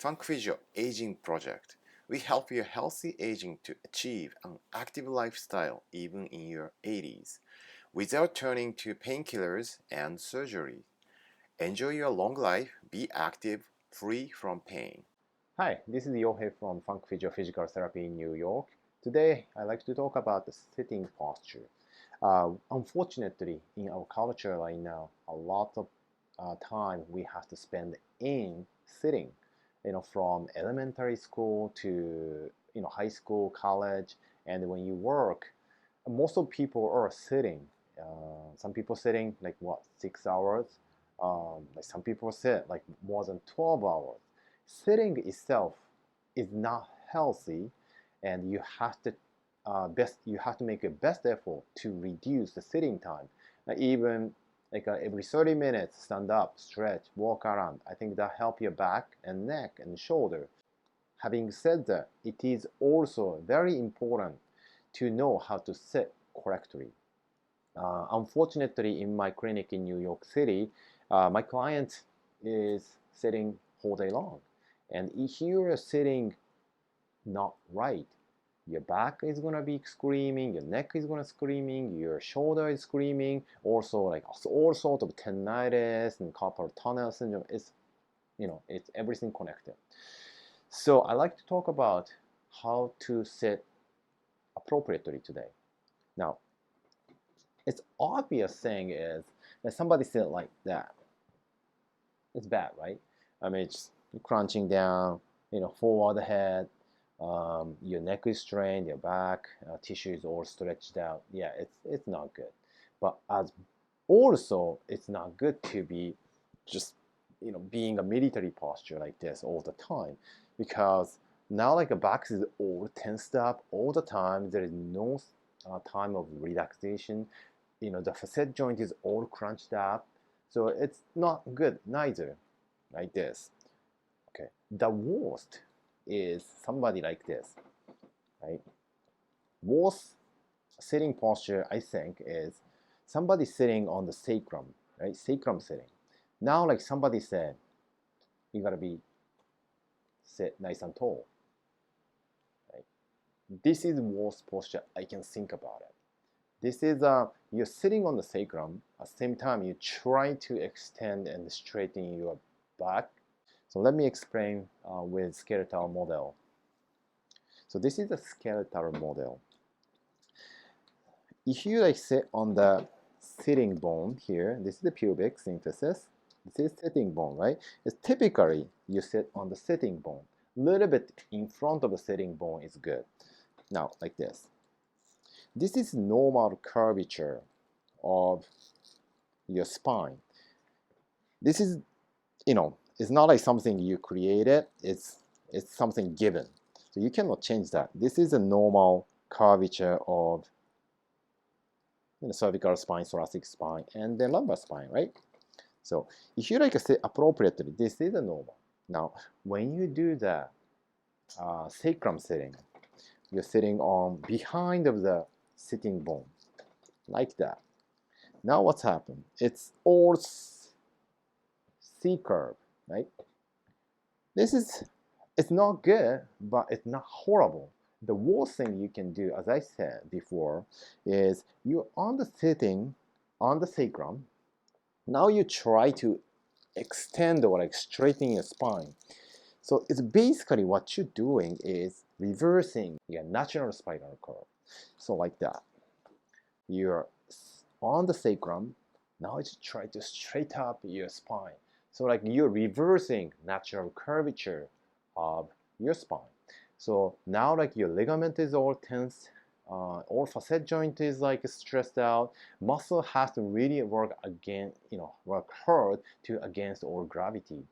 Funk Physio Aging Project. We help your healthy aging to achieve an active lifestyle even in your 80s without turning to painkillers and surgery. Enjoy your long life, be active, free from pain. Hi, this is Yohei from Funk Physio Physical Therapy in New York. Today, I'd like to talk about the sitting posture. Unfortunately, in our culture right now, a lot of time we have to spend in sitting. From elementary school to high school, college, and when you work, most of people are sitting. Some people sitting like what 6 hours. Like some people sit like more than 12 hours. Sitting itself is not healthy, and you have to make your best effort to reduce the sitting time. Even like every 30 minutes, stand up, stretch, walk around. I think that help your back and neck and shoulder. Having said that, it is also very important to know how to sit correctly. Unfortunately, in my clinic in New York City, my client is sitting all day long. And if you're sitting not right, your back is going to be screaming, your neck is going to screaming, your shoulder is screaming, also like all sorts of tendinitis and carpal tunnel syndrome. It's everything connected. So I like to talk about how to sit appropriately today. Now, it's obvious thing is that somebody sit like that. It's bad, right? I mean, it's crunching down, forward head, your neck is strained, your back tissue is all stretched out. Yeah, it's not good. But as also, it's not good to be just being a military posture like this all the time, because now like a back is all tensed up all the time. There is no time of relaxation. The facet joint is all crunched up, so it's not good neither, like this. Okay, the worst is somebody like this, right? Worst sitting posture, I think, is somebody sitting on the sacrum, right? Sacrum sitting. Now, like somebody said, you gotta sit nice and tall, right? This is worst posture I can think about it. This is you're sitting on the sacrum. At the same time, you try to extend and straighten your back. So let me explain with skeletal model. So this is the skeletal model. If you like sit on the sitting bone here, this is the pubic symphysis. This is sitting bone, right? It's typically you sit on the sitting bone. A little bit in front of the sitting bone is good. Now, like this. This is normal curvature of your spine. This is, it's not like something you created. It's something given. So you cannot change that. This is a normal curvature of cervical spine, thoracic spine, and the lumbar spine, right? So if you like to sit appropriately, this is a normal. Now, when you do the sacrum sitting, you're sitting on behind of the sitting bone, like that. Now what's happened? It's all C-curve, right? It's not good, but it's not horrible. The worst thing you can do, as I said before, is you're on the sitting on the sacrum. Now you try to extend or like straighten your spine. So it's basically what you're doing is reversing your natural spinal curve. So like that. You're on the sacrum. Now it's try to straighten up your spine. So like you're reversing natural curvature of your spine. So now like your ligament is all tense, all facet joint is like stressed out. Muscle has to really work hard to against all gravity,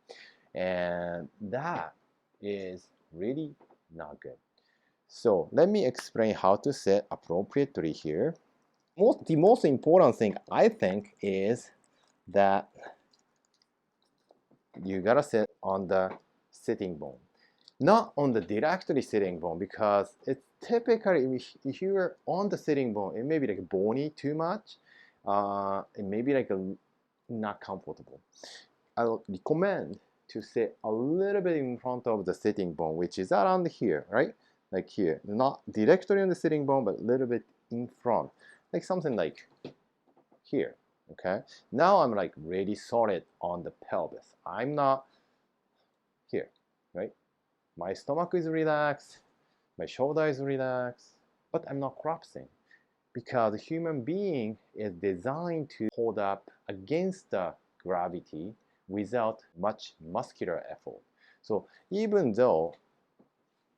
and that is really not good. So let me explain how to sit appropriately here. The most important thing I think is that you gotta sit on the sitting bone, not on the directly sitting bone, because it's typically if you're on the sitting bone, it may be like bony too much. It may be like not comfortable. I would recommend to sit a little bit in front of the sitting bone, which is around here, right? Like here, not directly on the sitting bone, but a little bit in front, like something like here. Okay, now I'm like really solid on the pelvis. I'm not here, right? My stomach is relaxed, my shoulder is relaxed, but I'm not collapsing because a human being is designed to hold up against the gravity without much muscular effort. So even though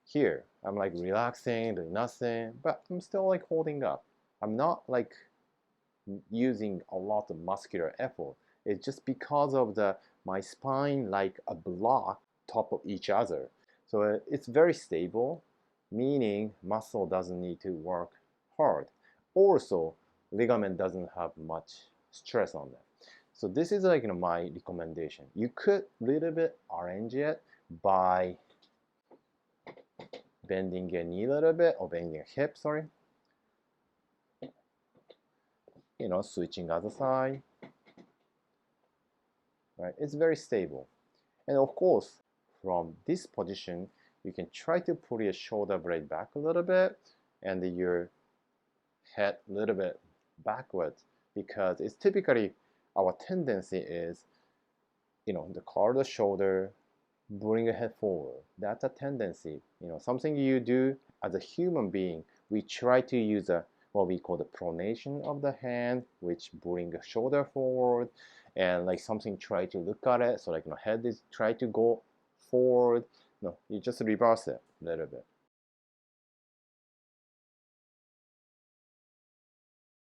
here I'm like relaxing, doing nothing, but I'm still like holding up. I'm not like using a lot of muscular effort. It's just because of the my spine like a block top of each other. So it's very stable, meaning muscle doesn't need to work hard. Also, ligament doesn't have much stress on them. So this is like my recommendation. You could little bit arrange it by bending your knee a little bit or bending your hip, sorry. Switching other side, right? It's very stable. And of course, from this position, you can try to pull your shoulder blade back a little bit and your head a little bit backwards, because it's typically our tendency is, the curl the shoulder, bring your head forward. That's a tendency. Something you do as a human being. We try to use what we call the pronation of the hand, which bring the shoulder forward, and like something try to look at it. So like head is try to go forward. No, you just reverse it a little bit.